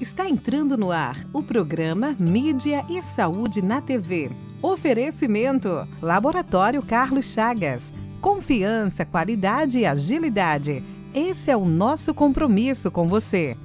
Está entrando no ar o programa Mídia e Saúde na TV. Oferecimento: Laboratório Carlos Chagas. Confiança, qualidade e agilidade. Esse é o nosso compromisso com você.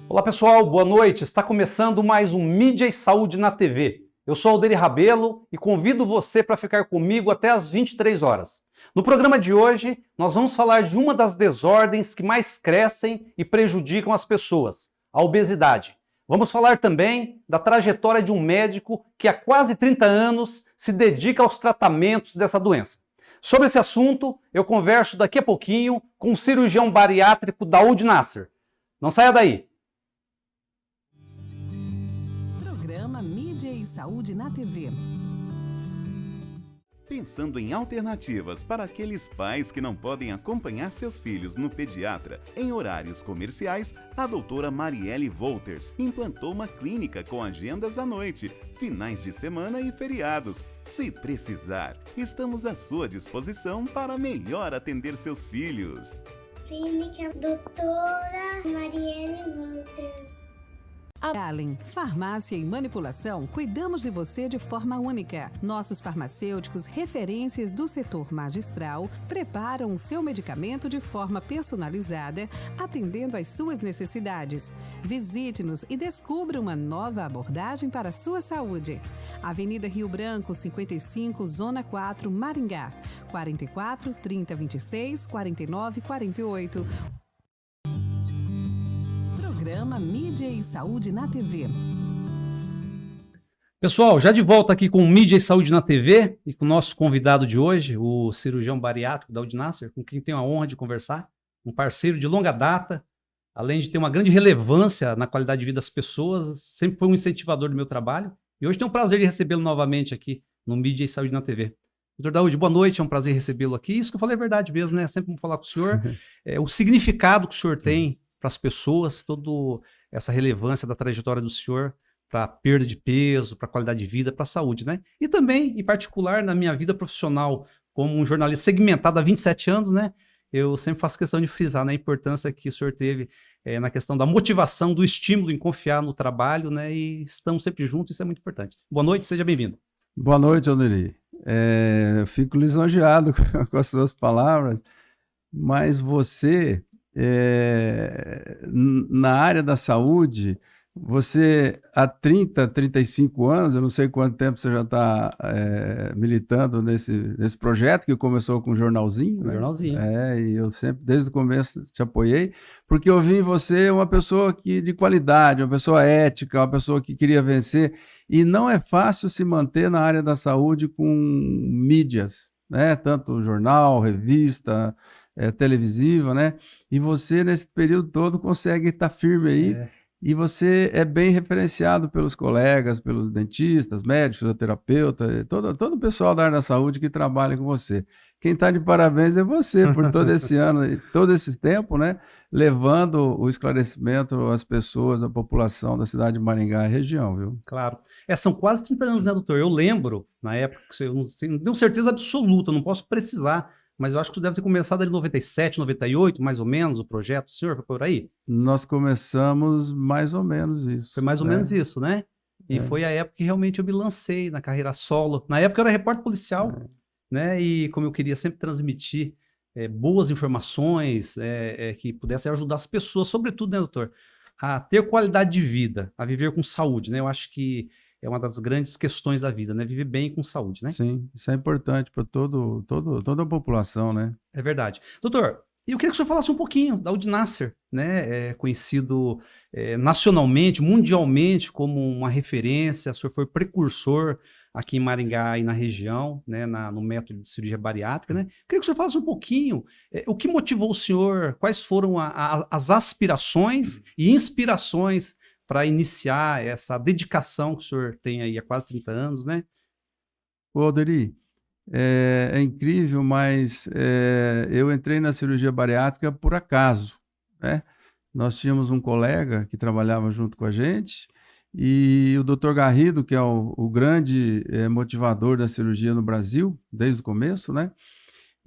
Olá pessoal, boa noite. Está começando mais um Mídia e Saúde na TV. Eu sou Alderi Rabelo e convido você para ficar comigo até às 23 horas. No programa de hoje, nós vamos falar de uma das desordens que mais crescem e prejudicam as pessoas, a obesidade. Vamos falar também da trajetória de um médico que há quase 30 anos se dedica aos tratamentos dessa doença. Sobre esse assunto, eu converso daqui a pouquinho com o cirurgião bariátrico Daoud Nasser. Não saia daí! Programa Mídia e Saúde na TV. Pensando em alternativas para aqueles pais que não podem acompanhar seus filhos no pediatra em horários comerciais, a doutora Marielle Wolters implantou uma clínica com agendas à noite, finais de semana e feriados. Se precisar, estamos à sua disposição para melhor atender seus filhos. Clínica Doutora Marielle Wolters. Allen, farmácia e manipulação, cuidamos de você de forma única. Nossos farmacêuticos, referências do setor magistral, preparam o seu medicamento de forma personalizada, atendendo às suas necessidades. Visite-nos e descubra uma nova abordagem para a sua saúde. Avenida Rio Branco, 55, Zona 4, Maringá. 44 30 26 49 48. Programa Mídia e Saúde na TV. Pessoal, já de volta aqui com Mídia e Saúde na TV e com o nosso convidado de hoje, o cirurgião bariátrico Daoud Nasser, com quem tenho a honra de conversar, um parceiro de longa data, além de ter uma grande relevância na qualidade de vida das pessoas, sempre foi um incentivador do meu trabalho e hoje tenho o prazer de recebê-lo novamente aqui no Mídia e Saúde na TV. Doutor Daoud, boa noite, é um prazer recebê-lo aqui. Isso que eu falei é verdade mesmo, né? Sempre vou falar com o senhor, o significado que o senhor tem para as pessoas, toda essa relevância da trajetória do senhor para a perda de peso, para a qualidade de vida, para a saúde, né? E também, em particular, na minha vida profissional, como um jornalista segmentado há 27 anos, né? Eu sempre faço questão de frisar, né, a importância que o senhor teve na questão da motivação, do estímulo em confiar no trabalho, né? E estamos sempre juntos, isso é muito importante. Boa noite, seja bem-vindo. Boa noite, Alderi. Eu fico lisonjeado com as suas palavras, mas você... na área da saúde, você há 30, 35 anos, eu não sei quanto tempo você já está militando nesse projeto que começou com o jornalzinho, né? Jornalzinho. E eu sempre, desde o começo, te apoiei, porque eu vi em você uma pessoa de qualidade, uma pessoa ética, uma pessoa que queria vencer, e não é fácil se manter na área da saúde com mídias, né? Tanto jornal, revista, televisiva, né? E você, nesse período todo, consegue estar firme aí. E você é bem referenciado pelos colegas, pelos dentistas, médicos, fisioterapeutas, todo o pessoal da área da saúde que trabalha com você. Quem está de parabéns é você, por todo esse ano, e todo esse tempo, né? Levando o esclarecimento às pessoas, à população da cidade de Maringá e região, viu? Claro. São quase 30 anos, né, doutor? Eu lembro, na época, eu não tenho certeza absoluta, não posso precisar, mas eu acho que deve ter começado ali em 97, 98, mais ou menos, o projeto. O senhor foi por aí? Nós começamos mais ou menos isso. Foi mais ou menos isso, né? E foi a época que realmente eu me lancei na carreira solo. Na época eu era repórter policial, né? E como eu queria sempre transmitir boas informações que pudessem ajudar as pessoas, sobretudo, né, doutor? A ter qualidade de vida, a viver com saúde, né? Eu acho que é uma das grandes questões da vida, né? Viver bem com saúde, né? Sim, isso é importante para toda a população, né? É verdade. Doutor, eu queria que o senhor falasse um pouquinho da Daoud Nasser, né? Conhecido nacionalmente, mundialmente como uma referência. O senhor foi precursor aqui em Maringá e na região, né? No método de cirurgia bariátrica, né? Queria que o senhor falasse um pouquinho o que motivou o senhor, quais foram as aspirações e inspirações para iniciar essa dedicação que o senhor tem aí há quase 30 anos, né? Ô, Alderi, é incrível, mas eu entrei na cirurgia bariátrica por acaso, né? Nós tínhamos um colega que trabalhava junto com a gente e o Dr. Garrido, que é o grande motivador da cirurgia no Brasil, desde o começo, né?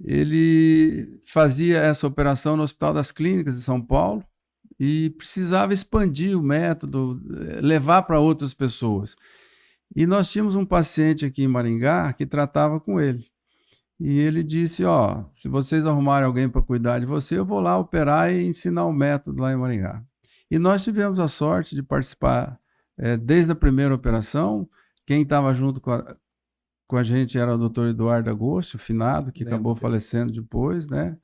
Ele fazia essa operação no Hospital das Clínicas de São Paulo e precisava expandir o método, levar para outras pessoas. E nós tínhamos um paciente aqui em Maringá que tratava com ele. E ele disse, ó, se vocês arrumarem alguém para cuidar de você, eu vou lá operar e ensinar o método lá em Maringá. E nós tivemos a sorte de participar desde a primeira operação. Quem estava junto com a gente era o doutor Eduardo Agosto, o finado, que acabou falecendo depois, né?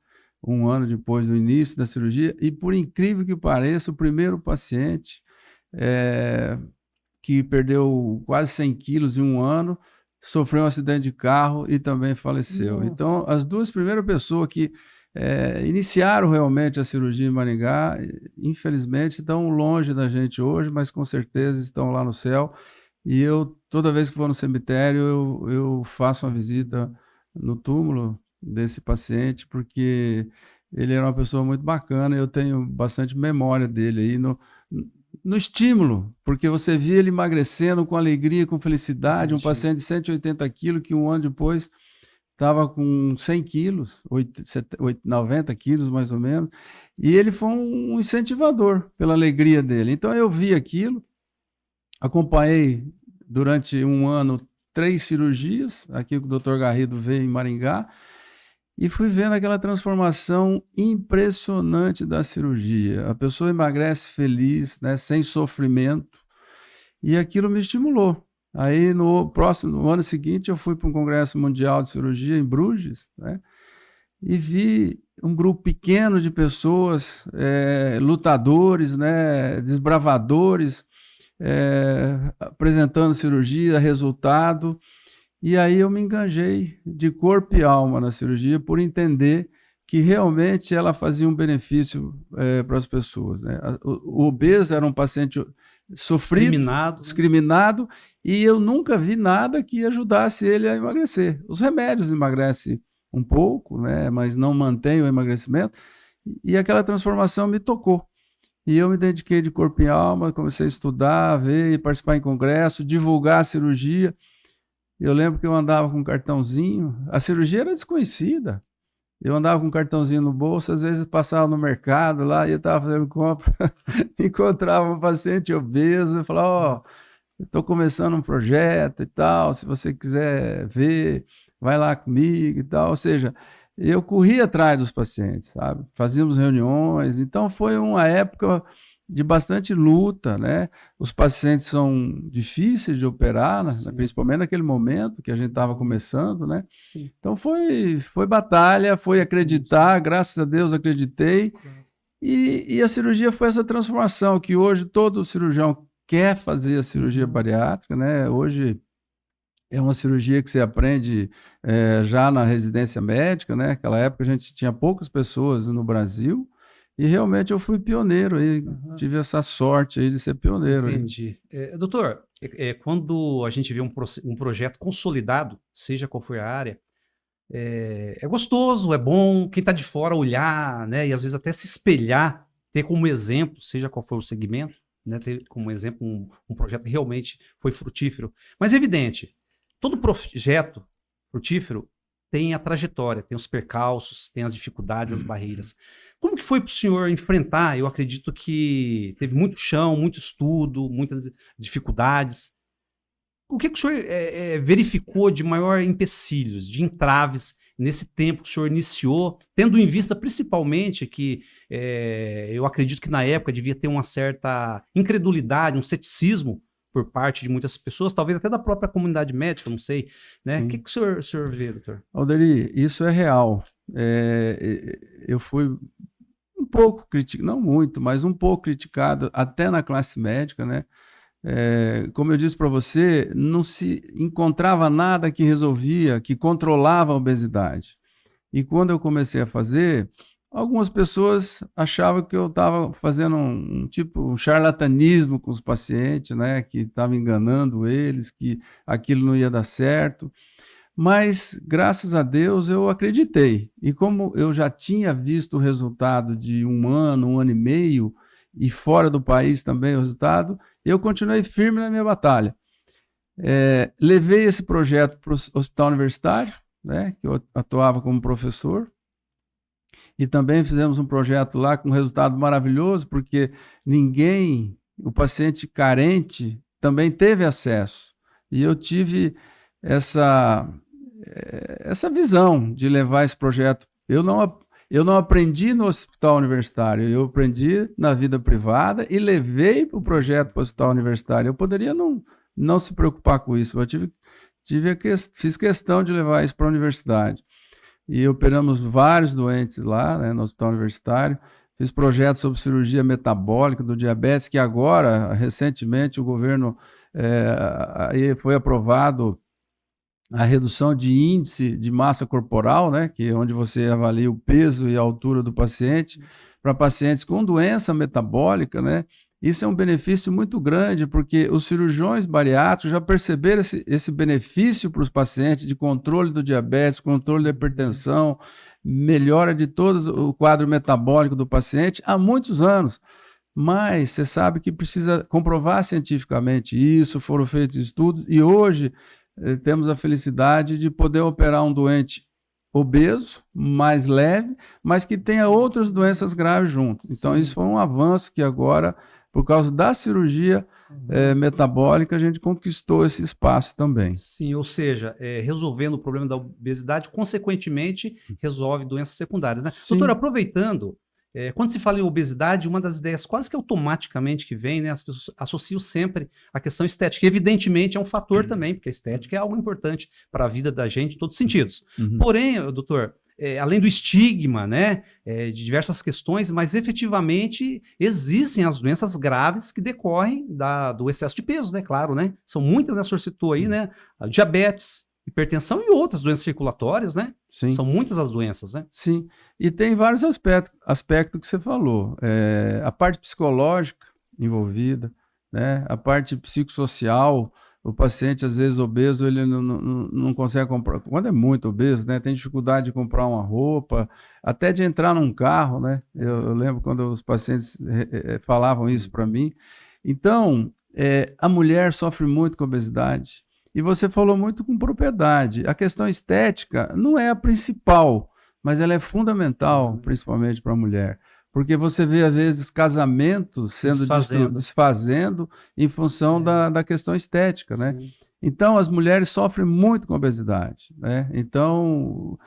Um ano depois do início da cirurgia. E por incrível que pareça, o primeiro paciente que perdeu quase 100 quilos em um ano, sofreu um acidente de carro e também faleceu. Nossa. Então, as duas primeiras pessoas que iniciaram realmente a cirurgia em Maringá, infelizmente, estão longe da gente hoje, mas com certeza estão lá no céu. E eu, toda vez que vou no cemitério, eu faço uma visita no túmulo desse paciente, porque ele era uma pessoa muito bacana e eu tenho bastante memória dele aí no estímulo, porque você via ele emagrecendo com alegria, com felicidade, um paciente de 180 quilos que um ano depois estava com 100 quilos, 90 quilos mais ou menos, e ele foi um incentivador pela alegria dele. Então eu vi aquilo, acompanhei durante um ano 3 cirurgias, aqui o Dr. Garrido veio em Maringá, e fui vendo aquela transformação impressionante da cirurgia. A pessoa emagrece feliz, né, sem sofrimento, e aquilo me estimulou. Aí no ano seguinte eu fui para um congresso mundial de cirurgia em Bruges, né, e vi um grupo pequeno de pessoas, lutadores, né, desbravadores, apresentando cirurgia, resultado. E aí eu me enganjei de corpo e alma na cirurgia por entender que realmente ela fazia um benefício para as pessoas, né? O obeso era um paciente sofrido, discriminado, e eu nunca vi nada que ajudasse ele a emagrecer. Os remédios emagrecem um pouco, né? Mas não mantêm o emagrecimento, e aquela transformação me tocou. E eu me dediquei de corpo e alma, comecei a estudar, ver, participar em congresso, divulgar a cirurgia. Eu lembro que eu andava com um cartãozinho, a cirurgia era desconhecida, eu andava com um cartãozinho no bolso, às vezes passava no mercado lá, e eu estava fazendo compra, encontrava um paciente obeso, eu falava, ó, eu estou começando um projeto e tal, se você quiser ver, vai lá comigo e tal. Ou seja, eu corria atrás dos pacientes, sabe? Fazíamos reuniões, então foi uma época de bastante luta, né? Os pacientes são difíceis de operar, né? Principalmente naquele momento que a gente estava começando, né? Sim. Então foi batalha, foi acreditar, graças a Deus acreditei, e a cirurgia foi essa transformação que hoje todo cirurgião quer fazer a cirurgia bariátrica, né? Hoje é uma cirurgia que você aprende já na residência médica, né? Naquela época a gente tinha poucas pessoas no Brasil, e realmente eu fui pioneiro aí, tive essa sorte aí de ser pioneiro. Entendi. Doutor, quando a gente vê um projeto consolidado, seja qual for a área, é gostoso, é bom, quem está de fora olhar, né, e às vezes até se espelhar, ter como exemplo, seja qual for o segmento, né, ter como exemplo um projeto que realmente foi frutífero. Mas é evidente, todo projeto frutífero tem a trajetória, tem os percalços, tem as dificuldades, as barreiras. Como que foi para o senhor enfrentar? Eu acredito que teve muito chão, muito estudo, muitas dificuldades. O que o senhor verificou de maior empecilhos, de entraves, nesse tempo que o senhor iniciou, tendo em vista principalmente que eu acredito que na época devia ter uma certa incredulidade, um ceticismo por parte de muitas pessoas, talvez até da própria comunidade médica, não sei, né? O que o senhor vê, doutor? Alderi, isso é real. Eu fui um pouco criticado, não muito, mas um pouco criticado até na classe médica, né? Como eu disse para você, não se encontrava nada que resolvia, que controlava a obesidade. E quando eu comecei a fazer, algumas pessoas achavam que eu estava fazendo um charlatanismo com os pacientes, né? Que estava enganando eles, que aquilo não ia dar certo. Mas, graças a Deus, eu acreditei. E como eu já tinha visto o resultado de um ano e meio, e fora do país também o resultado, eu continuei firme na minha batalha. Levei esse projeto para o hospital universitário, né, que eu atuava como professor, E também fizemos um projeto lá com um resultado maravilhoso, porque o paciente carente também teve acesso. E eu tive essa visão de levar esse projeto. Eu não aprendi no hospital universitário, eu aprendi na vida privada e levei o projeto para o hospital universitário. Eu poderia não se preocupar com isso, mas fiz questão de levar isso para a universidade. E operamos vários doentes lá, né, no hospital universitário. Fiz projetos sobre cirurgia metabólica do diabetes, que agora, recentemente, o governo aí foi aprovado a redução de índice de massa corporal, né, que é onde você avalia o peso e a altura do paciente, para pacientes com doença metabólica, né? Isso é um benefício muito grande, porque os cirurgiões bariátricos já perceberam esse benefício para os pacientes de controle do diabetes, controle da hipertensão, melhora de todo o quadro metabólico do paciente há muitos anos. Mas você sabe que precisa comprovar cientificamente isso, foram feitos estudos, e hoje temos a felicidade de poder operar um doente obeso, mais leve, mas que tenha outras doenças graves junto. Então, isso foi um avanço que agora, por causa da cirurgia metabólica, a gente conquistou esse espaço também. Sim, ou seja, resolvendo o problema da obesidade, consequentemente, resolve doenças secundárias, né? Sim. Doutor, aproveitando, quando se fala em obesidade, uma das ideias quase que automaticamente que vem, né? As pessoas associam sempre a questão estética, que evidentemente é um fator também, porque a estética é algo importante para a vida da gente em todos os sentidos. Porém, doutor, além do estigma, né, de diversas questões, mas efetivamente existem as doenças graves que decorrem do excesso de peso, né, claro, né? São muitas, né, o senhor citou aí, né, a diabetes, hipertensão e outras doenças circulatórias, né? Sim. São muitas as doenças, né? Sim, e tem vários aspectos que você falou. A parte psicológica envolvida, né? A parte psicossocial. O paciente, às vezes, obeso, ele não consegue comprar. Quando é muito obeso, né, tem dificuldade de comprar uma roupa, até de entrar num carro, né? Eu lembro quando os pacientes falavam isso para mim. Então, a mulher sofre muito com obesidade. E você falou muito com propriedade. A questão estética não é a principal, mas ela é fundamental, principalmente para a mulher. Porque você vê, às vezes, casamentos sendo desfazendo em função da questão estética, né? Então, as mulheres sofrem muito com obesidade, né? Então,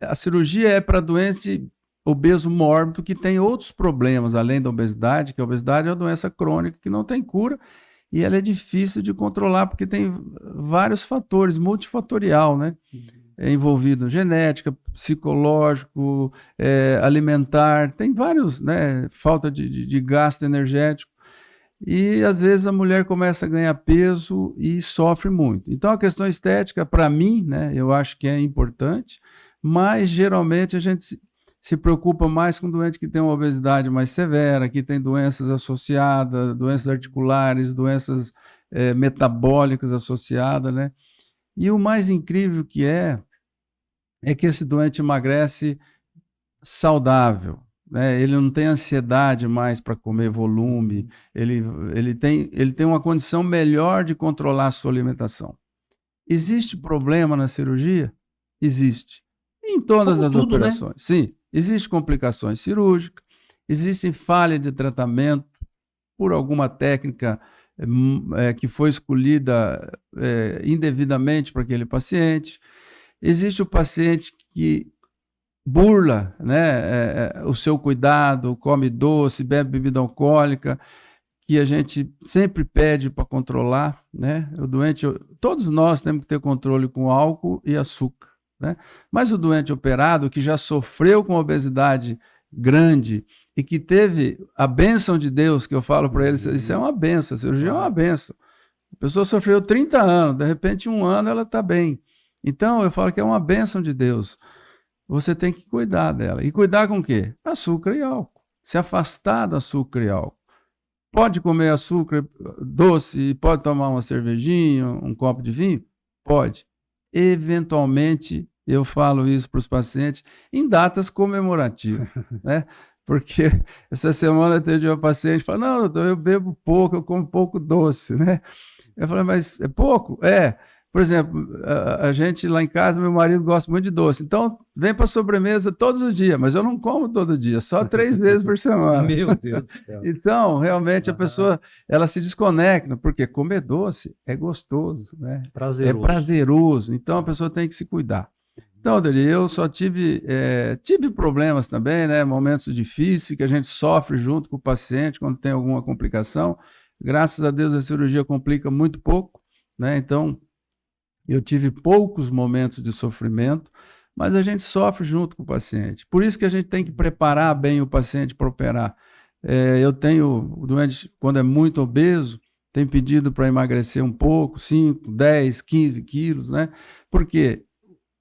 a cirurgia é para doente obeso mórbido que tem outros problemas, além da obesidade, que a obesidade é uma doença crônica que não tem cura e ela é difícil de controlar porque tem vários fatores, multifatorial, né? Envolvido genética, psicológico, alimentar, tem vários, né? Falta de gasto energético. E às vezes a mulher começa a ganhar peso e sofre muito. Então a questão estética, para mim, né, eu acho que é importante, mas geralmente a gente se preocupa mais com doente que tem uma obesidade mais severa, que tem doenças associadas, doenças articulares, doenças metabólicas associadas, né? E o mais incrível que é que esse doente emagrece saudável, né? Ele não tem ansiedade mais para comer volume, ele tem uma condição melhor de controlar a sua alimentação. Existe problema na cirurgia? Existe. Em todas as operações. Né? Sim, existem complicações cirúrgicas, existe falha de tratamento por alguma técnica que foi escolhida indevidamente para aquele paciente. Existe o paciente que burla, né, o seu cuidado, come doce, bebe bebida alcoólica, que a gente sempre pede para controlar, né? O doente, todos nós temos que ter controle com álcool e açúcar, né? Mas o doente operado que já sofreu com obesidade grande e que teve a bênção de Deus, que eu falo para eles, isso é uma bênção, a cirurgia é uma bênção. A pessoa sofreu 30 anos, de repente 1 ano ela está bem. Então eu falo que é uma bênção de Deus. Você tem que cuidar dela. E cuidar com o quê? Açúcar e álcool. Se afastar do açúcar e álcool. Pode comer açúcar doce, pode tomar uma cervejinha, um copo de vinho? Pode. Eventualmente, eu falo isso para os pacientes em datas comemorativas, né? Porque essa semana teve uma paciente que falou, não, doutor, eu bebo pouco, eu como pouco doce, né? Eu falei, mas é pouco? Por exemplo, a gente lá em casa, meu marido gosta muito de doce, então vem para sobremesa todos os dias, mas eu não como todo dia, só 3 vezes por semana. Meu Deus do céu. Então, realmente, a pessoa, ela se desconecta, porque comer doce é gostoso, né? Prazeroso. É prazeroso, então a pessoa tem que se cuidar. Então, Adeli, eu só tive problemas também, né? Momentos difíceis que a gente sofre junto com o paciente quando tem alguma complicação. Graças a Deus a cirurgia complica muito pouco, né? Então, eu tive poucos momentos de sofrimento, mas a gente sofre junto com o paciente. Por isso que a gente tem que preparar bem o paciente para operar. Eu tenho, o doente, quando é muito obeso, tem pedido para emagrecer um pouco, 5, 10, 15 quilos, né? Porque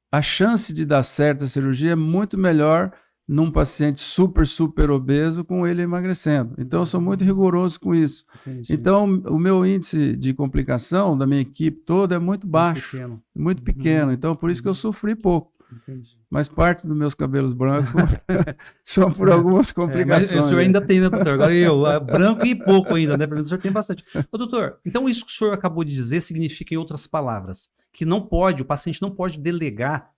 a chance de dar certo a cirurgia é muito melhor num paciente super obeso com ele emagrecendo. Então, eu sou muito rigoroso com isso. Entendi. Então, o meu índice de complicação da minha equipe toda é muito baixo, muito pequeno. Então, por isso que eu sofri pouco. Entendi. Mas parte dos meus cabelos brancos são por algumas complicações. Mas o senhor ainda tem, né, doutor? Agora branco e pouco ainda, né? Pelo menos o senhor tem bastante. Ô, doutor, então isso que o senhor acabou de dizer significa, em outras palavras, que o paciente não pode delegar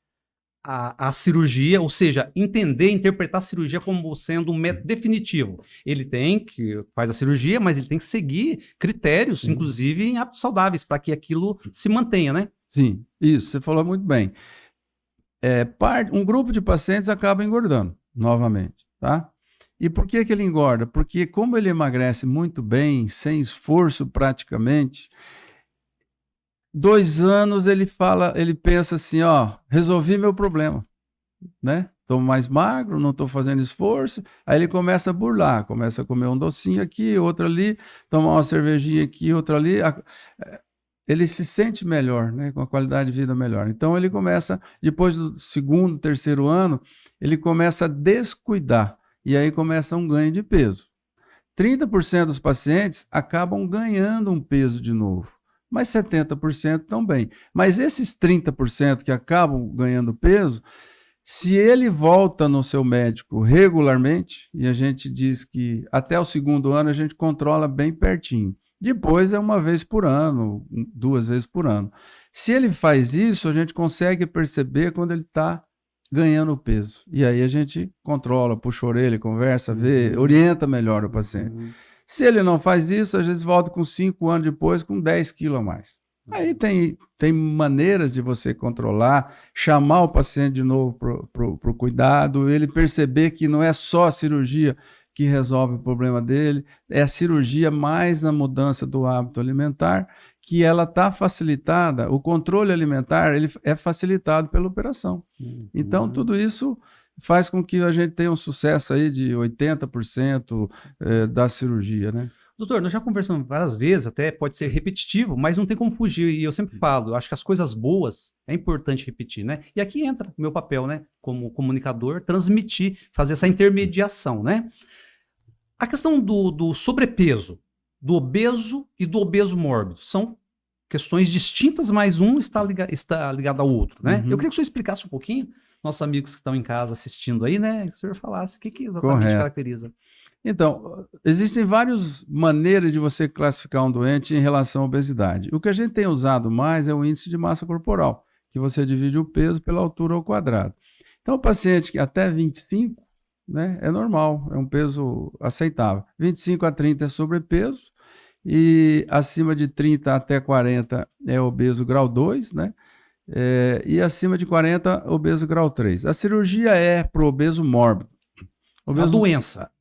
a cirurgia, ou seja, interpretar a cirurgia como sendo um método definitivo. Ele tem que faz a cirurgia, mas ele tem que seguir critérios, inclusive em hábitos saudáveis, para que aquilo se mantenha, né? Sim, isso, você falou muito bem. Um grupo de pacientes acaba engordando novamente, tá? E por que ele engorda? Porque como ele emagrece muito bem, sem esforço praticamente, 2 anos ele pensa assim, resolvi meu problema, né? Estou mais magro, não estou fazendo esforço. Aí ele começa a burlar, começa a comer um docinho aqui, outro ali, tomar uma cervejinha aqui, outra ali. Ele se sente melhor, né? Com a qualidade de vida melhor. Então ele começa, depois do 2º, 3º ano, ele começa a descuidar. E aí começa um ganho de peso. 30% dos pacientes acabam ganhando um peso de novo. Mas 70% também. Mas esses 30% que acabam ganhando peso, se ele volta no seu médico regularmente, e a gente diz que até o 2º ano a gente controla bem pertinho. Depois é 1 vez por ano, 2 vezes por ano. Se ele faz isso, a gente consegue perceber quando ele está ganhando peso. E aí a gente controla, puxa a orelha, conversa, vê, orienta melhor o paciente. Se ele não faz isso, às vezes volta com 5 anos depois com 10 quilos a mais. Aí tem maneiras de você controlar, chamar o paciente de novo para o cuidado, ele perceber que não é só a cirurgia que resolve o problema dele, é a cirurgia mais a mudança do hábito alimentar, que ela está facilitada, o controle alimentar ele é facilitado pela operação. Então, tudo isso faz com que a gente tenha um sucesso aí de 80% da cirurgia, né? Doutor, nós já conversamos várias vezes, até pode ser repetitivo, mas não tem como fugir. E eu sempre falo, eu acho que as coisas boas é importante repetir, né? E aqui entra o meu papel, né? Como comunicador, transmitir, fazer essa intermediação, né? A questão do sobrepeso, do obeso e do obeso mórbido, são questões distintas, mas um está ligado ao outro, né? Eu queria que o senhor explicasse um pouquinho, nossos amigos que estão em casa assistindo aí, né? Que o senhor falasse o que exatamente caracteriza. Então, existem várias maneiras de você classificar um doente em relação à obesidade. O que a gente tem usado mais é o índice de massa corporal, que você divide o peso pela altura ao quadrado. Então, o paciente que até 25, né, é normal, é um peso aceitável. 25 a 30 é sobrepeso e acima de 30 até 40 é obeso grau 2, né? E acima de 40, obeso grau 3. A cirurgia é para o obeso mórbido. A doença.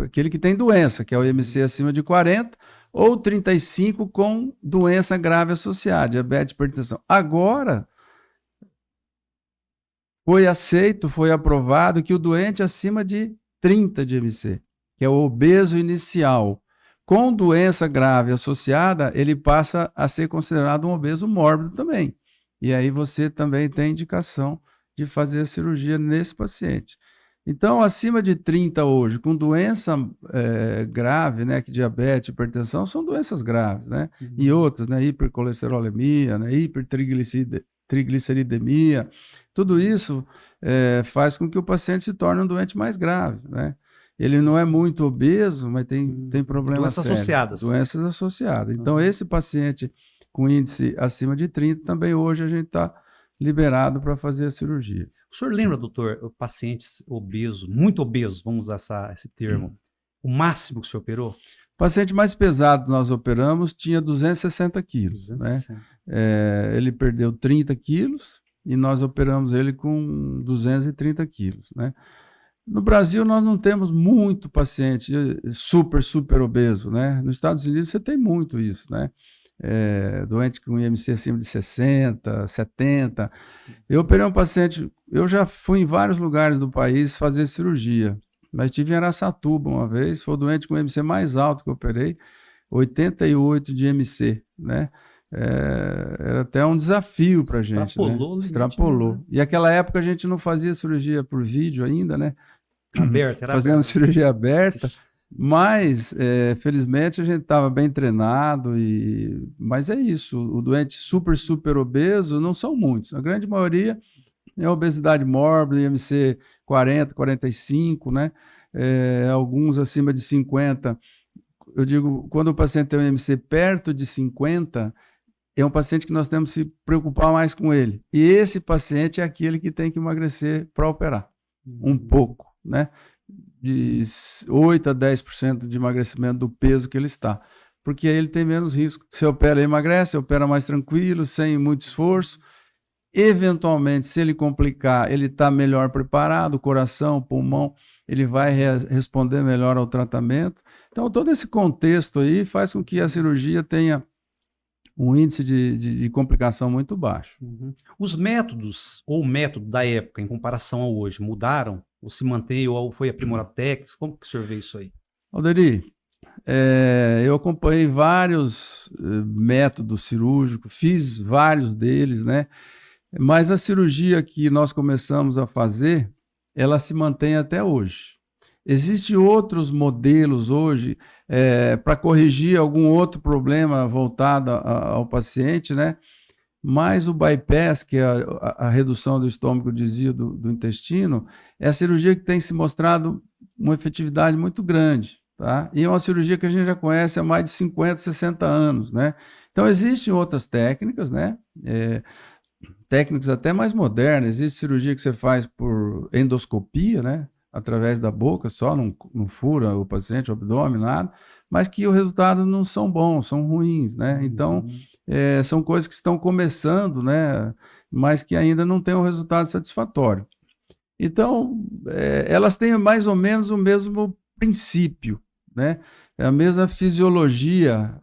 Aquele que tem doença, que é o IMC acima de 40, ou 35 com doença grave associada, diabetes, hipertensão. Agora, foi aprovado que o doente acima de 30 de IMC, que é o obeso inicial, com doença grave associada, ele passa a ser considerado um obeso mórbido também. E aí você também tem indicação de fazer a cirurgia nesse paciente. Então, acima de 30 hoje, com doença grave, né, que diabetes, hipertensão, são doenças graves, né? E outras, né, hipercolesterolemia, né, hipertrigliceridemia, tudo isso faz com que o paciente se torne um doente mais grave, né? Ele não é muito obeso, mas tem problemas Doenças sérios. associadas. Doenças associadas. Então, esse paciente com índice acima de 30, também hoje a gente está liberado para fazer a cirurgia. O senhor lembra, doutor, pacientes obesos, muito obesos, vamos usar esse termo, o máximo que o senhor operou? O paciente mais pesado que nós operamos tinha 260 quilos. 260. Né? Ele perdeu 30 quilos e nós operamos ele com 230 quilos. Né? No Brasil, nós não temos muito paciente super obeso. Né? Nos Estados Unidos, você tem muito isso. Né? Doente com IMC acima de 60, 70. Eu operei um paciente, eu já fui em vários lugares do país fazer cirurgia, mas tive em Araçatuba uma vez, foi o doente com o IMC mais alto que eu operei, 88 de IMC, né? Era até um desafio para a gente. Extrapolou, né? Extrapolou. E naquela época a gente não fazia cirurgia por vídeo ainda, né? Aberta, fazendo cirurgia aberta. Mas, felizmente, a gente estava bem treinado, mas é isso, o doente super obeso não são muitos, a grande maioria é obesidade mórbida, IMC 40, 45, né? Alguns acima de 50. Eu digo, quando o paciente tem um IMC perto de 50, é um paciente que nós temos que se preocupar mais com ele. E esse paciente é aquele que tem que emagrecer para operar, um pouco, né? De 8 a 10% de emagrecimento do peso que ele está, porque aí ele tem menos risco. Se opera, ele emagrece, opera mais tranquilo, sem muito esforço. Eventualmente, se ele complicar, ele está melhor preparado, o coração, o pulmão, ele vai responder melhor ao tratamento. Então, todo esse contexto aí faz com que a cirurgia tenha um índice de complicação muito baixo. Uhum. Os métodos, ou o método da época, em comparação a hoje, mudaram? Ou se mantém, ou foi aprimorado técnicas? Como que o senhor vê isso aí? Alderi, eu acompanhei vários métodos cirúrgicos, fiz vários deles, né? Mas a cirurgia que nós começamos a fazer, ela se mantém até hoje. Existem outros modelos hoje para corrigir algum outro problema voltado ao paciente, né? Mas o bypass, que é a redução do estômago, desvio do intestino, é a cirurgia que tem se mostrado uma efetividade muito grande, tá? E é uma cirurgia que a gente já conhece há mais de 50, 60 anos, né? Então, existem outras técnicas, né? Técnicas até mais modernas. Existe cirurgia que você faz por endoscopia, né? Através da boca, só não fura o paciente, o abdômen, nada, mas que o resultado não são bons, são ruins, né? Então, são coisas que estão começando, né? Mas que ainda não têm um resultado satisfatório. Então, elas têm mais ou menos o mesmo princípio, né? É a mesma fisiologia,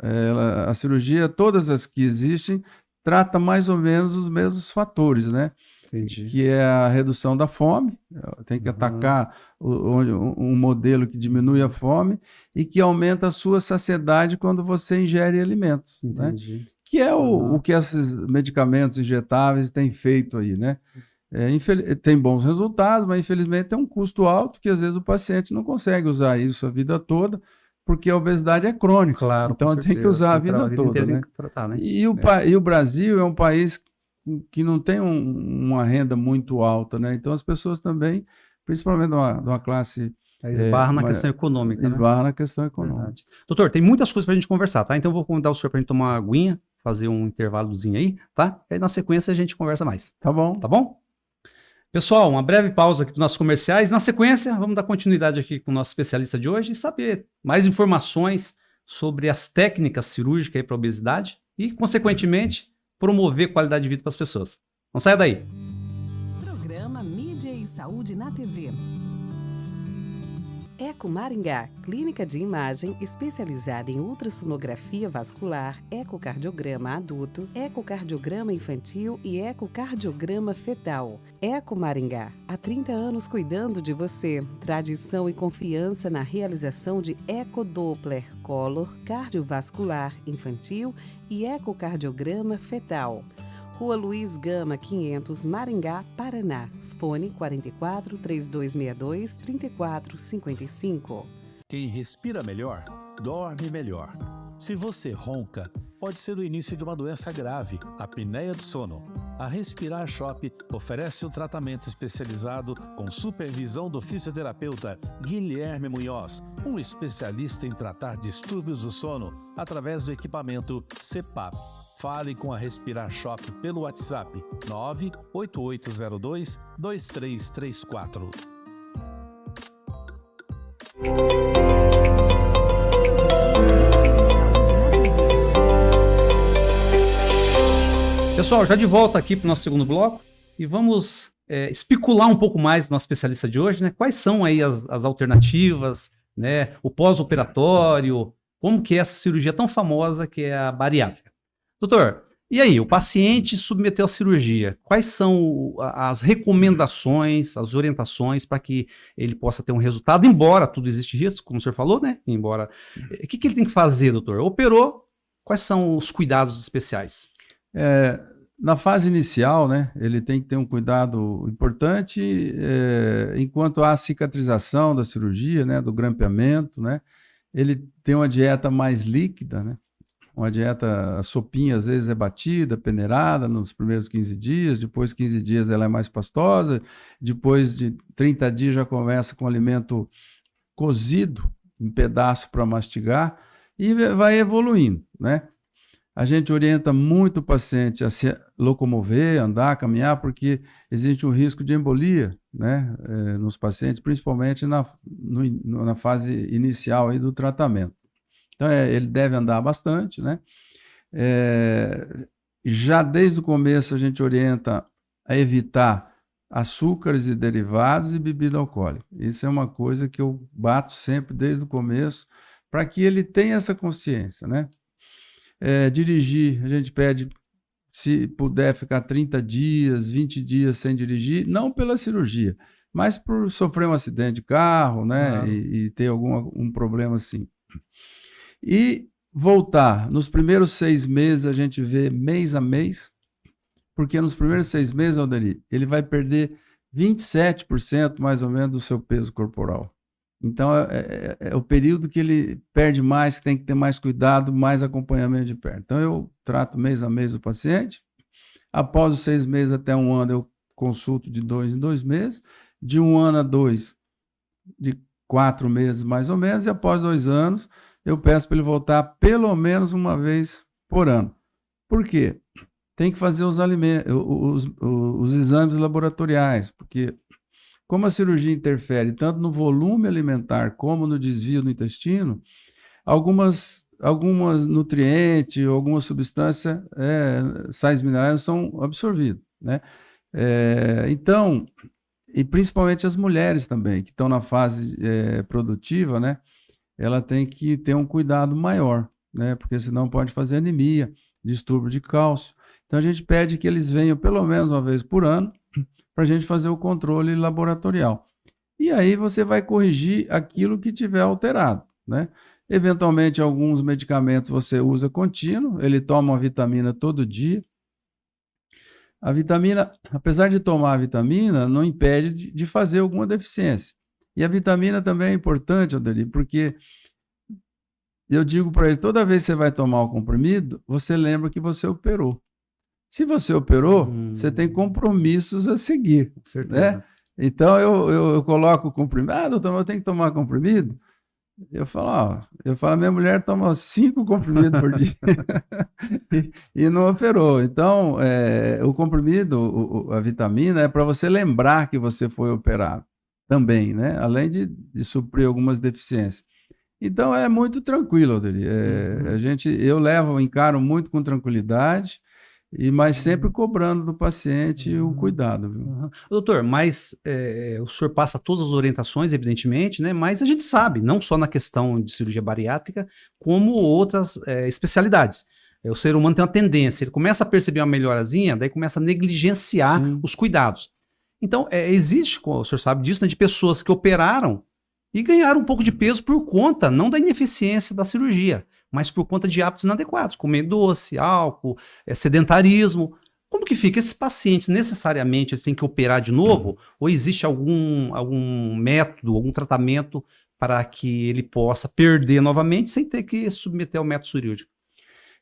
a cirurgia, todas as que existem, trata mais ou menos os mesmos fatores, né? Entendi. Que é a redução da fome, tem que atacar um modelo que diminui a fome e que aumenta a sua saciedade quando você ingere alimentos, né? Que é o que esses medicamentos injetáveis têm feito aí, né? Tem bons resultados, mas infelizmente tem um custo alto que às vezes o paciente não consegue usar isso a vida toda, porque a obesidade é crônica. Claro, então tem que usar a vida toda, né? Tratar, né? E o Brasil é um país que não tem uma renda muito alta, né? Então as pessoas também, principalmente de uma classe... Esbarra na questão econômica, né? Esbarra na questão econômica. Verdade. Doutor, tem muitas coisas pra gente conversar, tá? Então eu vou convidar o senhor pra gente tomar uma aguinha, fazer um intervalozinho aí, tá? E aí na sequência a gente conversa mais. Tá bom. Tá bom? Pessoal, uma breve pausa aqui dos nossos comerciais. Na sequência, vamos dar continuidade aqui com o nosso especialista de hoje e saber mais informações sobre as técnicas cirúrgicas para obesidade e, consequentemente, promover qualidade de vida para as pessoas. Não saia daí. Programa Mídia e Saúde na TV. Eco Maringá, clínica de imagem especializada em ultrassonografia vascular, ecocardiograma adulto, ecocardiograma infantil e ecocardiograma fetal. Eco Maringá, há 30 anos cuidando de você. Tradição e confiança na realização de ecodoppler color, cardiovascular infantil e ecocardiograma fetal. Rua Luiz Gama, 500, Maringá, Paraná. Fone 44 3262 3455. Quem respira melhor, dorme melhor. Se você ronca, pode ser o início de uma doença grave, a apneia do sono. A Respirar Shop oferece um tratamento especializado com supervisão do fisioterapeuta Guilherme Munhoz, um especialista em tratar distúrbios do sono através do equipamento CPAP. Fale com a Respirar Shop pelo WhatsApp 98802-2334. Pessoal, já de volta aqui para o nosso segundo bloco e vamos especular um pouco mais do nosso especialista de hoje, né? Quais são aí as alternativas, né? O pós-operatório, como que é essa cirurgia tão famosa que é a bariátrica. Doutor, e aí, o paciente submeteu à cirurgia, quais são as recomendações, as orientações para que ele possa ter um resultado, embora tudo existe risco, como o senhor falou, né? Embora, o que ele tem que fazer, doutor? Operou, quais são os cuidados especiais? Na fase inicial, né, ele tem que ter um cuidado importante enquanto há a cicatrização da cirurgia, né, do grampeamento, né, ele tem uma dieta mais líquida, né, uma dieta, a sopinha às vezes é batida, peneirada nos primeiros 15 dias, depois 15 dias ela é mais pastosa, depois de 30 dias já começa com alimento cozido, em pedaço para mastigar, e vai evoluindo, né. A gente orienta muito o paciente a se locomover, andar, caminhar, porque existe um risco de embolia, né, nos pacientes, principalmente na fase inicial aí do tratamento. Então, ele deve andar bastante, né? Já desde o começo a gente orienta a evitar açúcares e derivados e bebida alcoólica. Isso é uma coisa que eu bato sempre desde o começo, para que ele tenha essa consciência, né? Dirigir, a gente pede, se puder ficar 30 dias, 20 dias sem dirigir, não pela cirurgia, mas por sofrer um acidente de carro, né, e ter um problema assim. E voltar, nos primeiros 6 meses a gente vê mês a mês, porque nos primeiros 6 meses, Alderi, ele vai perder 27% mais ou menos do seu peso corporal. Então, é o período que ele perde mais, que tem que ter mais cuidado, mais acompanhamento de perto. Então, eu trato mês a mês o paciente. Após os 6 meses até 1 ano, eu consulto de 2 em 2 meses. De 1 ano a 2, de 4 meses mais ou menos. E após 2 anos, eu peço para ele voltar pelo menos uma vez por ano. Por quê? Tem que fazer os exames laboratoriais, porque como a cirurgia interfere tanto no volume alimentar como no desvio no intestino, algumas nutrientes, algumas substâncias, sais minerais são absorvidos, né? Então, e principalmente as mulheres também, que estão na fase produtiva, né? Ela tem que ter um cuidado maior, né? Porque senão pode fazer anemia, distúrbio de cálcio. Então, a gente pede que eles venham pelo menos uma vez por ano, para a gente fazer o controle laboratorial. E aí você vai corrigir aquilo que tiver alterado, né? Eventualmente, alguns medicamentos você usa contínuo, ele toma uma vitamina todo dia. A vitamina, apesar de tomar a vitamina, não impede de fazer alguma deficiência. E a vitamina também é importante, Alderi, porque eu digo para ele, toda vez que você vai tomar o comprimido, você lembra que você operou. Se você operou, você tem compromissos a seguir, né? Então, eu coloco o comprimido. Doutor, eu tenho que tomar comprimido? Eu falo, minha mulher toma 5 comprimidos por dia e não operou. Então, o comprimido, a vitamina, é para você lembrar que você foi operado também, né? Além de suprir algumas deficiências. Então, é muito tranquilo, Alderi. Eu encaro muito com tranquilidade, mas sempre cobrando do paciente o cuidado. Viu? Doutor, mas o senhor passa todas as orientações, evidentemente, né? Mas a gente sabe, não só na questão de cirurgia bariátrica, como outras especialidades. O ser humano tem uma tendência, ele começa a perceber uma melhorazinha, daí começa a negligenciar os cuidados. Então, existe, o senhor sabe disso, né, de pessoas que operaram e ganharam um pouco de peso por conta, não da ineficiência da cirurgia, mas por conta de hábitos inadequados, comer doce, álcool, sedentarismo. Como que fica? Esses pacientes necessariamente eles têm que operar de novo? Ou existe algum método, algum tratamento para que ele possa perder novamente sem ter que submeter ao método cirúrgico?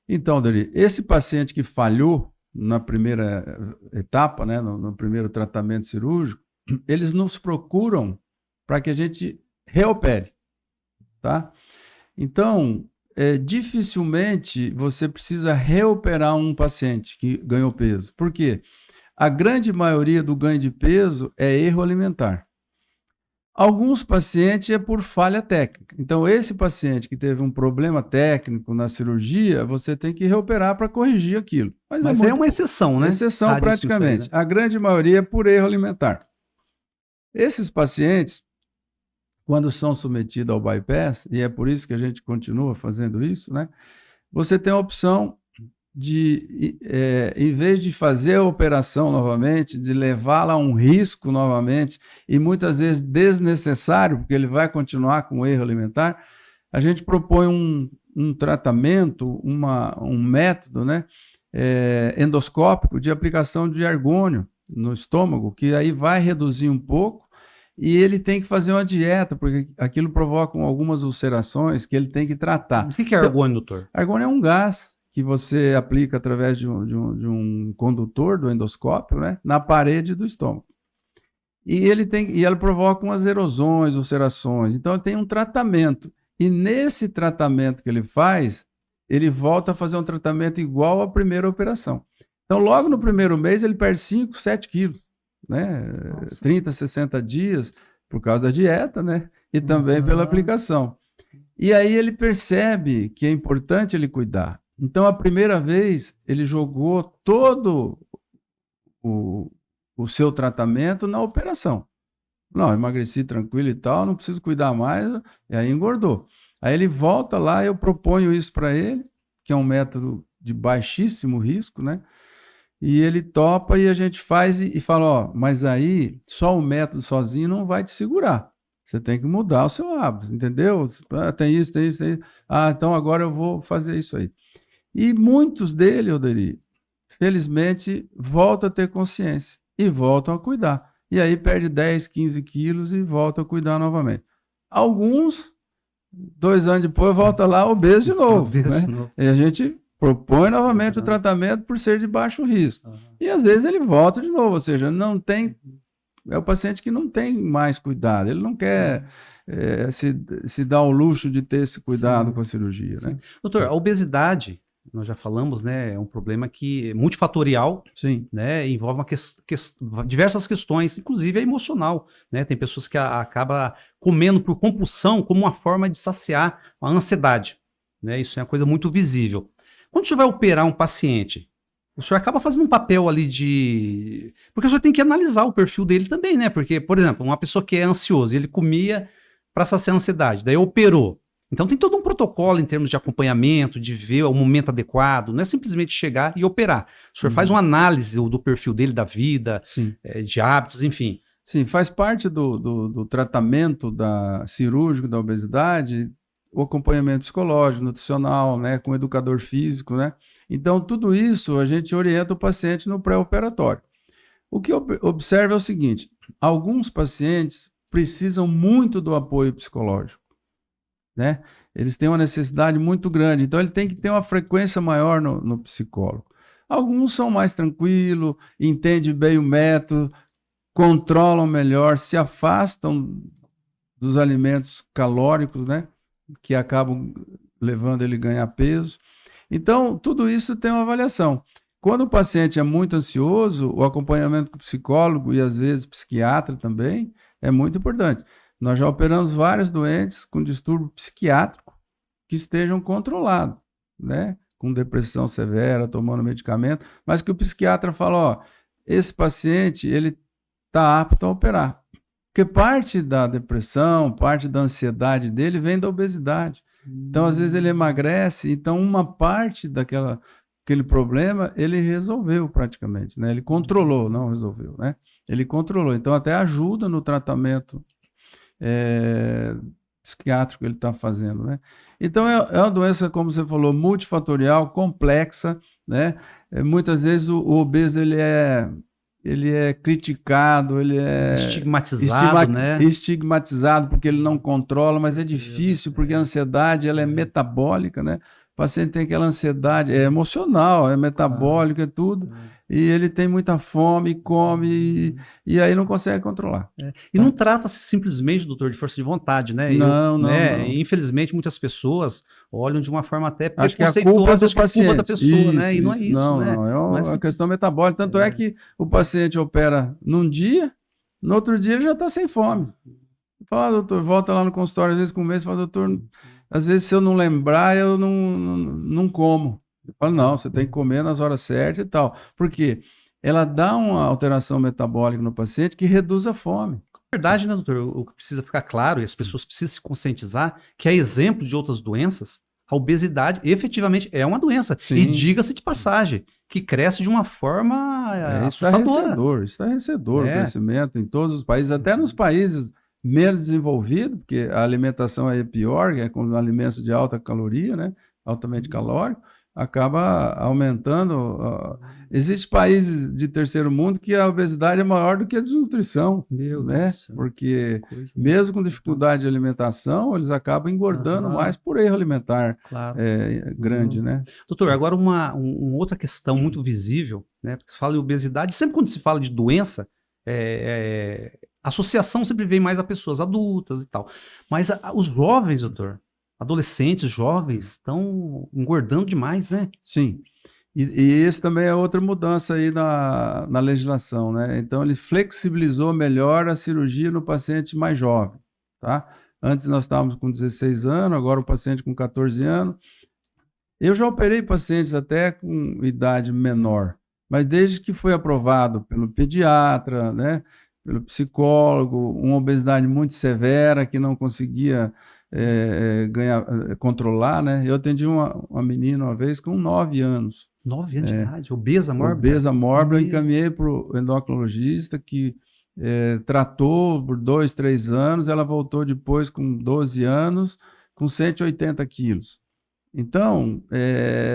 Então, Dori, esse paciente que falhou na primeira etapa, né, no primeiro tratamento cirúrgico, eles nos procuram para que a gente reopere, tá? Então, dificilmente você precisa reoperar um paciente que ganhou peso. Por quê? A grande maioria do ganho de peso é erro alimentar. Alguns pacientes é por falha técnica. Então, esse paciente que teve um problema técnico na cirurgia, você tem que reoperar para corrigir aquilo. Mas é uma exceção, né? Exceção praticamente. A grande maioria é por erro alimentar. Esses pacientes, quando são submetidos ao bypass, e é por isso que a gente continua fazendo isso, né? Você tem a opção de, em vez de fazer a operação novamente, de levá-la a um risco novamente, e muitas vezes desnecessário, porque ele vai continuar com o erro alimentar, a gente propõe um tratamento, um método, né, endoscópico de aplicação de argônio no estômago, que aí vai reduzir um pouco, e ele tem que fazer uma dieta, porque aquilo provoca algumas ulcerações que ele tem que tratar. O que é argônio, doutor? Argônio é um gás que você aplica através de um condutor do endoscópio, né, na parede do estômago. E ela provoca umas erosões, ulcerações. Então, ele tem um tratamento. E nesse tratamento que ele faz, ele volta a fazer um tratamento igual à primeira operação. Então, logo no primeiro mês, ele perde 5, 7 quilos, né? 30, 60 dias, por causa da dieta, né? E também pela aplicação. E aí ele percebe que é importante ele cuidar. Então, a primeira vez, ele jogou todo o seu tratamento na operação. Não, emagreci tranquilo e tal, não preciso cuidar mais, e aí engordou. Aí ele volta lá, eu proponho isso para ele, que é um método de baixíssimo risco, né? E ele topa e a gente faz e fala, ó, mas aí só o método sozinho não vai te segurar. Você tem que mudar o seu hábito, entendeu? Tem isso, tem isso, tem isso. Ah, então agora eu vou fazer isso aí. E muitos dele, Oderi, felizmente, voltam a ter consciência e voltam a cuidar. E aí perde 10, 15 quilos e volta a cuidar novamente. Alguns, 2 anos depois, volta lá obeso de novo. Né? E a gente propõe novamente o tratamento por ser de baixo risco. E às vezes ele volta de novo, ou seja, não tem... É o paciente que não tem mais cuidado, ele não quer se dar o luxo de ter esse cuidado com a cirurgia. Né? Doutor, a obesidade... Nós já falamos, né? É um problema que é multifatorial, sim, né? Envolve diversas questões, inclusive a emocional, né? Tem pessoas que acabam comendo por compulsão como uma forma de saciar a ansiedade, né? Isso é uma coisa muito visível. Quando o senhor vai operar um paciente, o senhor acaba fazendo um papel ali de... Porque o senhor tem que analisar o perfil dele também, né? Porque, por exemplo, uma pessoa que é ansiosa, ele comia para saciar a ansiedade, daí operou. Então tem todo um protocolo em termos de acompanhamento, de ver o momento adequado, não é simplesmente chegar e operar. O senhor faz uma análise do perfil dele, da vida, de hábitos, enfim. Sim, faz parte do tratamento cirúrgico da obesidade, o acompanhamento psicológico, nutricional, né, com educador físico, né? Então tudo isso a gente orienta o paciente no pré-operatório. O que eu observo é o seguinte, alguns pacientes precisam muito do apoio psicológico. Né? Eles têm uma necessidade muito grande, então ele tem que ter uma frequência maior no psicólogo. Alguns são mais tranquilos, entendem bem o método, controlam melhor, se afastam dos alimentos calóricos, né? Que acabam levando ele a ganhar peso. Então, tudo isso tem uma avaliação. Quando o paciente é muito ansioso, o acompanhamento com o psicólogo e às vezes psiquiatra também é muito importante. Nós já operamos vários doentes com distúrbio psiquiátrico que estejam controlados, né? Com depressão severa, tomando medicamento, mas que o psiquiatra fala, ó, esse paciente, ele está apto a operar. Porque parte da depressão, parte da ansiedade dele vem da obesidade. Então, às vezes ele emagrece, então uma parte daquele problema ele resolveu praticamente, né? Ele controlou, não resolveu, né? Ele controlou, então até ajuda no tratamento psiquiátrico que ele está fazendo, né? Então é uma doença, como você falou, multifatorial, complexa, né? Muitas vezes o obeso ele é criticado, ele é estigmatizado, né? Estigmatizado porque ele não controla, mas é difícil porque a ansiedade ela é metabólica, né? O paciente tem aquela ansiedade, é emocional, é metabólica, é tudo. e ele tem muita fome, come, e aí não consegue controlar. E não trata-se simplesmente, doutor, de força de vontade, né? Não. Infelizmente, muitas pessoas olham de uma forma até Acho que a culpa é do acho que é culpa da paciente. pessoa, né? E não é isso, não, né? Não, é Não é uma questão metabólica. Tanto é que o paciente opera num dia, no outro dia ele já está sem fome. Fala, doutor, volta lá no consultório, às vezes com um mês, fala, doutor, às vezes se eu não lembrar, eu não como. Eu falo, não, você tem que comer nas horas certas e tal. Por quê? Ela dá uma alteração metabólica no paciente que reduz a fome. Na verdade, né, doutor, o que precisa ficar claro, e as pessoas precisam se conscientizar, que é exemplo de outras doenças, a obesidade efetivamente é uma doença. Sim. E diga-se de passagem, que cresce de uma forma assustadora. Estarrecedor o crescimento em todos os países, até nos países menos desenvolvidos, porque a alimentação aí é pior, é com alimentos de alta caloria, né, altamente calórico, acaba aumentando. Existem países de terceiro mundo que a obesidade é maior do que a desnutrição, né? Porque mesmo com dificuldade de alimentação, eles acabam engordando mais por erro alimentar grande, né? Doutor, agora uma outra questão muito visível, né? Porque se fala em obesidade, sempre quando se fala de doença, a associação sempre vem mais a pessoas adultas e tal. Mas os jovens, doutor, adolescentes, jovens, estão engordando demais, né? Sim. E isso também é outra mudança aí na legislação, né? Então, ele flexibilizou melhor a cirurgia no paciente mais jovem, tá? Antes nós estávamos com 16 anos, agora o paciente com 14 anos. Eu já operei pacientes até com idade menor, mas desde que foi aprovado pelo pediatra, né? Pelo psicólogo, uma obesidade muito severa que não conseguia controlar, né? Eu atendi uma menina uma vez com 9 anos. 9 anos de idade, obesa mórbida? Obesa mórbida, eu encaminhei para o endocrinologista que tratou por 2, 3 anos, ela voltou depois com 12 anos, com 180 quilos. Então,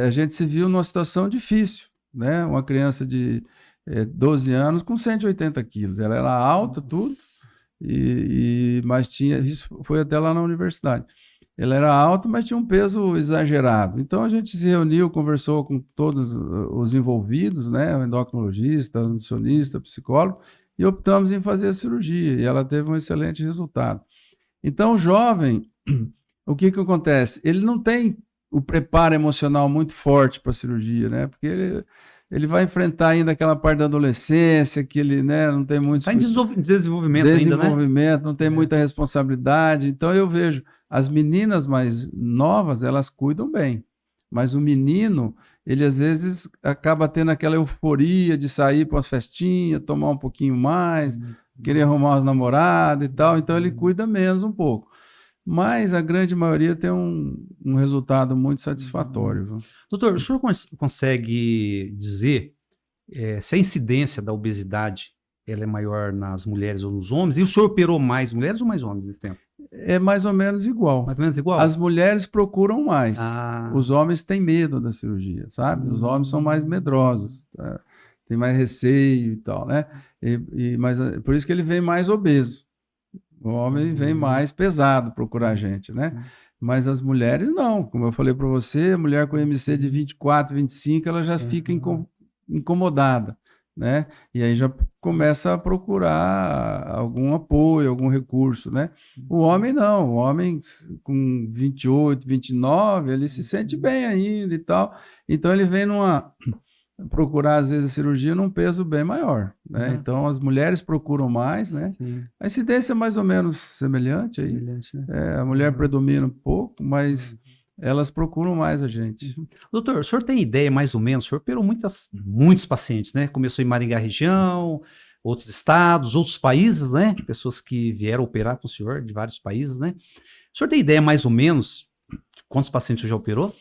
a gente se viu numa situação difícil, né? Uma criança de 12 anos com 180 quilos. Ela era alta, tudo, mas tinha, isso foi até lá na universidade. Ela era alta, mas tinha um peso exagerado. Então a gente se reuniu, conversou com todos os envolvidos, né? O endocrinologista, o nutricionista, o psicólogo, e optamos em fazer a cirurgia. E ela teve um excelente resultado. Então o jovem, o que acontece? Ele não tem o preparo emocional muito forte para a cirurgia, né? Porque ele vai enfrentar ainda aquela parte da adolescência, que ele, né, não tem muito... Está em desenvolvimento ainda, né? Não tem muita responsabilidade. Então eu vejo, as meninas mais novas, elas cuidam bem. Mas o menino, ele às vezes acaba tendo aquela euforia de sair para umas festinhas, tomar um pouquinho mais, querer arrumar umas namoradas e tal. Então ele cuida menos um pouco. Mas a grande maioria tem um resultado muito satisfatório. Viu? Doutor, o senhor consegue dizer se a incidência da obesidade ela é maior nas mulheres ou nos homens? E o senhor operou mais mulheres ou mais homens nesse tempo? É mais ou menos igual. Mais ou menos igual? As mulheres procuram mais. Os homens têm medo da cirurgia, sabe? Os homens são mais medrosos, tá? Tem mais receio e tal, né? Mas por isso que ele vem mais obeso. O homem vem mais pesado procurar a gente, né? Mas as mulheres não. Como eu falei para você, a mulher com MC de 24, 25, ela já fica incomodada, né? E aí já começa a procurar algum apoio, algum recurso, né? O homem não. O homem com 28, 29, ele se sente bem ainda e tal. Então ele vem procurar, às vezes, a cirurgia num peso bem maior, né? Então, as mulheres procuram mais, né? Sim. A incidência é mais ou menos semelhante aí. Né? A mulher predomina um pouco, mas elas procuram mais a gente. Doutor, o senhor tem ideia, mais ou menos, o senhor operou muitos pacientes, né? Começou em Maringá região, outros estados, outros países, né? Pessoas que vieram operar com o senhor de vários países, né? O senhor tem ideia, mais ou menos, de quantos pacientes o senhor já operou?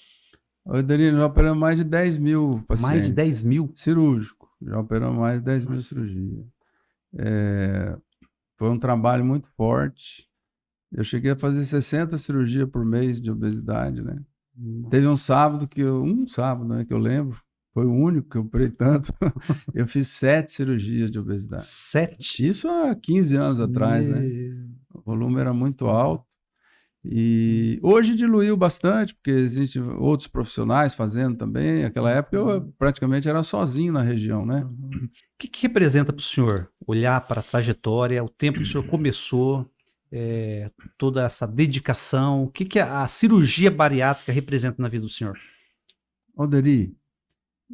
Danilo, já operamos mais de 10 mil pacientes. Mais de 10 mil? Cirúrgico. Já operamos mais de 10 mil cirurgias. Foi um trabalho muito forte. Eu cheguei a fazer 60 cirurgias por mês de obesidade, né? Teve um sábado que eu lembro, foi o único que eu operei tanto. Eu fiz 7 cirurgias de obesidade. 7? Isso há 15 anos atrás, né? O volume era muito alto. E hoje diluiu bastante, porque existem outros profissionais fazendo também. Naquela época eu praticamente era sozinho na região, né? O que representa para o senhor olhar para a trajetória, o tempo que o senhor começou, toda essa dedicação? O que a cirurgia bariátrica representa na vida do senhor? Alderi,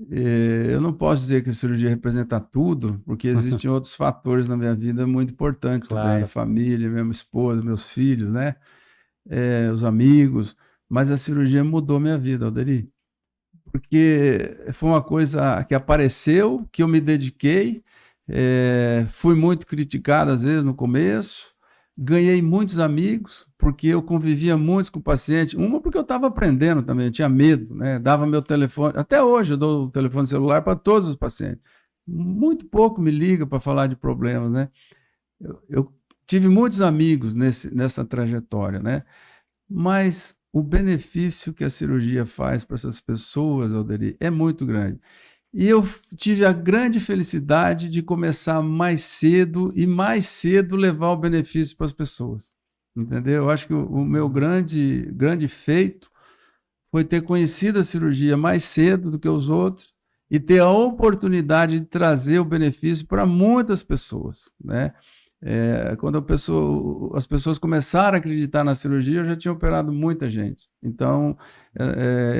eu não posso dizer que a cirurgia representa tudo, porque existem outros fatores na minha vida muito importantes também. Família, minha esposa, meus filhos, né? Os amigos. Mas a cirurgia mudou minha vida, Alderi. Porque foi uma coisa que apareceu, que eu me dediquei, fui muito criticado às vezes no começo, ganhei muitos amigos, porque eu convivia muito com o paciente, porque eu estava aprendendo também, eu tinha medo, né? Dava meu telefone, até hoje eu dou o telefone celular para todos os pacientes, muito pouco me liga para falar de problemas, né? Eu tive muitos amigos nessa trajetória, né? Mas o benefício que a cirurgia faz para essas pessoas, Alderi, é muito grande. E eu tive a grande felicidade de começar mais cedo e mais cedo levar o benefício para as pessoas. Entendeu? Eu acho que o meu grande feito foi ter conhecido a cirurgia mais cedo do que os outros e ter a oportunidade de trazer o benefício para muitas pessoas, né? Quando as pessoas começaram a acreditar na cirurgia, eu já tinha operado muita gente. Então,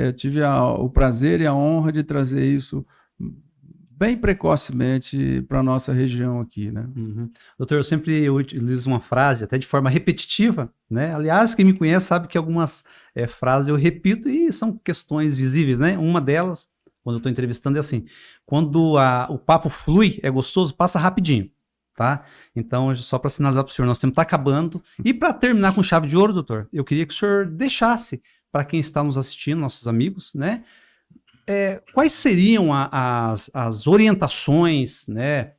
eu tive o prazer e a honra de trazer isso bem precocemente para a nossa região aqui, né? Uhum. Doutor, eu sempre utilizo uma frase, até de forma repetitiva, né? Aliás, quem me conhece sabe que algumas frases eu repito e são questões visíveis, né? Uma delas, quando eu estou entrevistando, é assim: quando o papo flui, é gostoso, passa rapidinho. Tá? Então, só para sinalizar para o senhor, nosso tempo está acabando. E para terminar com chave de ouro, doutor, eu queria que o senhor deixasse para quem está nos assistindo, nossos amigos, né? Quais seriam as orientações, né?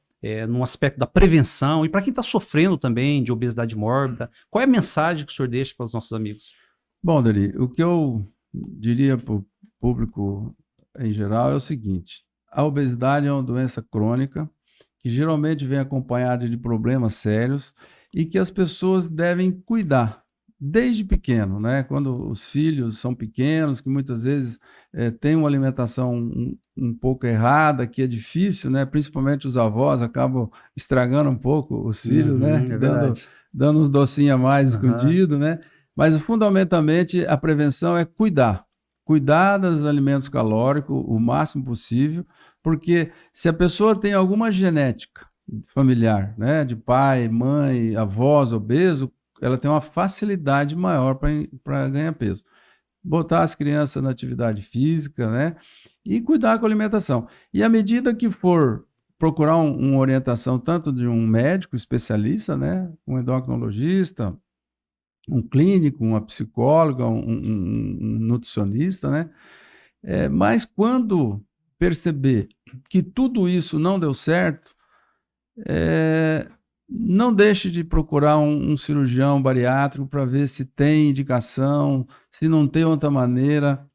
No aspecto da prevenção e para quem está sofrendo também de obesidade mórbida, qual é a mensagem que o senhor deixa para os nossos amigos? Bom, Dani, o que eu diria para o público em geral é o seguinte: a obesidade é uma doença crônica que geralmente vem acompanhada de problemas sérios e que as pessoas devem cuidar desde pequeno, né? Quando os filhos são pequenos, que muitas vezes têm uma alimentação um pouco errada, que é difícil, né? Principalmente os avós acabam estragando um pouco os filhos, né? Dando uns docinhos a mais escondidos, né? Mas fundamentalmente a prevenção é cuidar dos alimentos calóricos o máximo possível, porque se a pessoa tem alguma genética familiar, né, de pai, mãe, avós obeso, ela tem uma facilidade maior para ganhar peso. Botar as crianças na atividade física, né, e cuidar com a alimentação. E à medida que for procurar uma orientação tanto de um médico especialista, né, um endocrinologista, um clínico, uma psicóloga, um nutricionista, né, mas quando perceber que tudo isso não deu certo, não deixe de procurar um cirurgião bariátrico para ver se tem indicação, se não tem outra maneira,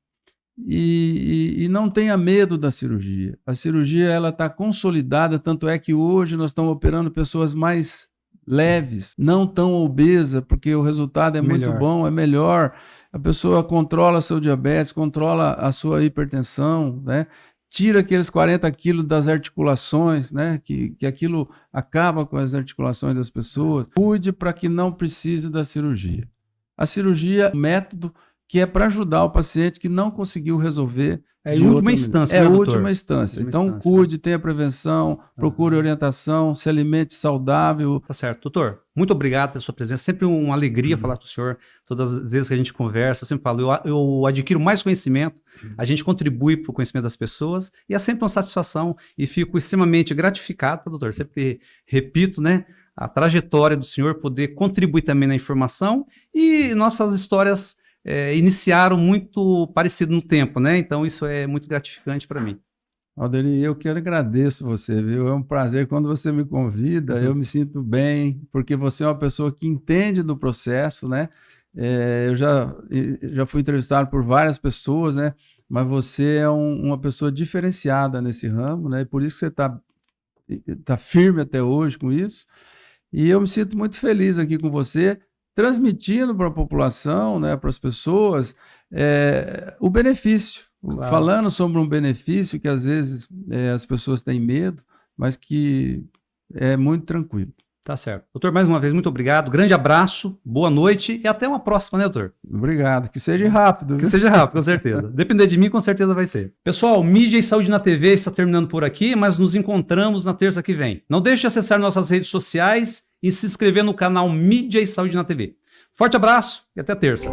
e não tenha medo da cirurgia. A cirurgia está consolidada, tanto é que hoje nós estamos operando pessoas mais leves, não tão obesas, porque o resultado é muito bom, é melhor. A pessoa controla seu diabetes, controla a sua hipertensão, né? Tira aqueles 40 quilos das articulações, né? Que aquilo acaba com as articulações das pessoas. Cuide para que não precise da cirurgia. A cirurgia é um método que é para ajudar o paciente que não conseguiu resolver. Em última instância, né, doutor? Última instância. Então, cuide, tenha prevenção, procure orientação, se alimente saudável. Tá certo. Doutor, muito obrigado pela sua presença. Sempre uma alegria falar com o senhor. Todas as vezes que a gente conversa, eu sempre falo, eu adquiro mais conhecimento, a gente contribui para o conhecimento das pessoas e é sempre uma satisfação e fico extremamente gratificado, tá, doutor? Sempre repito, né, a trajetória do senhor, poder contribuir também na informação e nossas histórias iniciaram muito parecido no tempo, né? Então isso é muito gratificante para mim. Alderi, eu que agradeço você, viu? É um prazer. Quando você me convida, eu me sinto bem, porque você é uma pessoa que entende do processo, né? Eu já fui entrevistado por várias pessoas, né? Mas você é uma pessoa diferenciada nesse ramo, né? E por isso que você tá firme até hoje com isso. E eu me sinto muito feliz aqui com você, transmitindo para a população, né, para as pessoas, o benefício. Claro. Falando sobre um benefício que às vezes as pessoas têm medo, mas que é muito tranquilo. Tá certo. Doutor, mais uma vez, muito obrigado. Grande abraço, boa noite e até uma próxima, né, doutor? Obrigado. Que seja rápido. Que seja rápido, com certeza. Depender de mim, com certeza vai ser. Pessoal, Mídia e Saúde na TV está terminando por aqui, mas nos encontramos na terça que vem. Não deixe de acessar nossas redes sociais e se inscrever no canal Mídia e Saúde na TV. Forte abraço e até terça.